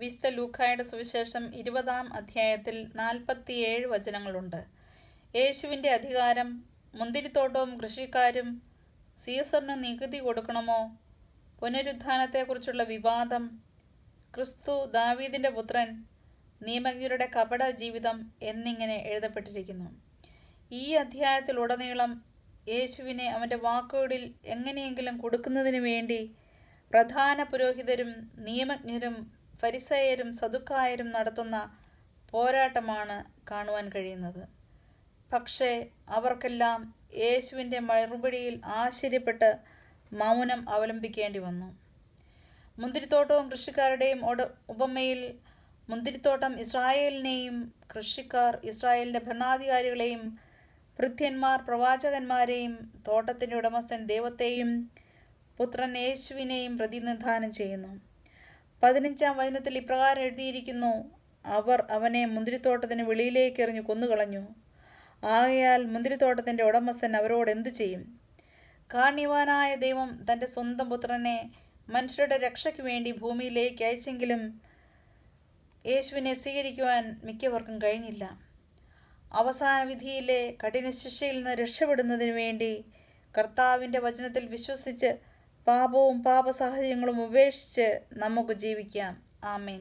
വിശുദ്ധ ലൂക്കായുടെ സുവിശേഷം 20-ാം അധ്യായത്തിൽ 47 വചനങ്ങളുണ്ട്. യേശുവിൻ്റെ അധികാരം, മുന്തിരിത്തോട്ടവും കൃഷിക്കാരും, സീസറിന് നികുതി കൊടുക്കണമോ, പുനരുത്ഥാനത്തെക്കുറിച്ചുള്ള വിവാദം, ക്രിസ്തു ദാവീദിൻ്റെ പുത്രൻ, നിയമജ്ഞരുടെ കപട ജീവിതം എന്നിങ്ങനെ എഴുതപ്പെട്ടിരിക്കുന്നു. ഈ അധ്യായത്തിലുടനീളം യേശുവിനെ അവൻ്റെ വാക്കുകളിൽ എങ്ങനെയെങ്കിലും കൊടുക്കുന്നതിന് വേണ്ടി പ്രധാന പുരോഹിതരും നിയമജ്ഞരും ഫരിസേയരും സദുക്കായരും നടത്തുന്ന പോരാട്ടമാണ് കാണുവാൻ കഴിയുന്നത്. പക്ഷേ അവർക്കെല്ലാം യേശുവിൻ്റെ മറുപടിയിൽ ആശ്ചര്യപ്പെട്ട് മൗനം അവലംബിക്കേണ്ടി വന്നു. മുന്തിരിത്തോട്ടവും കൃഷിക്കാരുടെയും ഉപമയിൽ മുന്തിരിത്തോട്ടം ഇസ്രായേലിനെയും കൃഷിക്കാർ ഇസ്രായേലിൻ്റെ ഭരണാധികാരികളെയും ഭൃത്യന്മാർ പ്രവാചകന്മാരെയും തോട്ടത്തിൻ്റെ ഉടമസ്ഥൻ ദൈവത്തെയും പുത്രൻ യേശുവിനെയും പ്രതിനിധാനം ചെയ്യുന്നു. 15-ാം വചനത്തിൽ ഇപ്രകാരം എഴുതിയിരിക്കുന്നു: അവർ അവനെ മുന്തിരിത്തോട്ടത്തിന് വെളിയിലേക്ക് എറിഞ്ഞു കൊന്നുകളഞ്ഞു. ആകയാൽ മുന്തിരിത്തോട്ടത്തിൻ്റെ ഉടമസ്ഥൻ അവരോട് എന്തു ചെയ്യും? കാരുണ്യവാനായ ദൈവം തൻ്റെ സ്വന്തം പുത്രനെ മനുഷ്യരുടെ രക്ഷയ്ക്ക് വേണ്ടി ഭൂമിയിലേക്ക് അയച്ചെങ്കിലും യേശുവിനെ സ്വീകരിക്കുവാൻ മിക്കവർക്കും കഴിഞ്ഞില്ല. അവസാന വിധിയിലെ കഠിന ശിക്ഷയിൽ നിന്ന് രക്ഷപ്പെടുന്നതിന് വേണ്ടി കർത്താവിൻ്റെ വചനത്തിൽ വിശ്വസിച്ച് പാപവും പാപ സാഹചര്യങ്ങളും ഉപേക്ഷിച്ച് നമുക്ക് ജീവിക്കാം. ആമേൻ.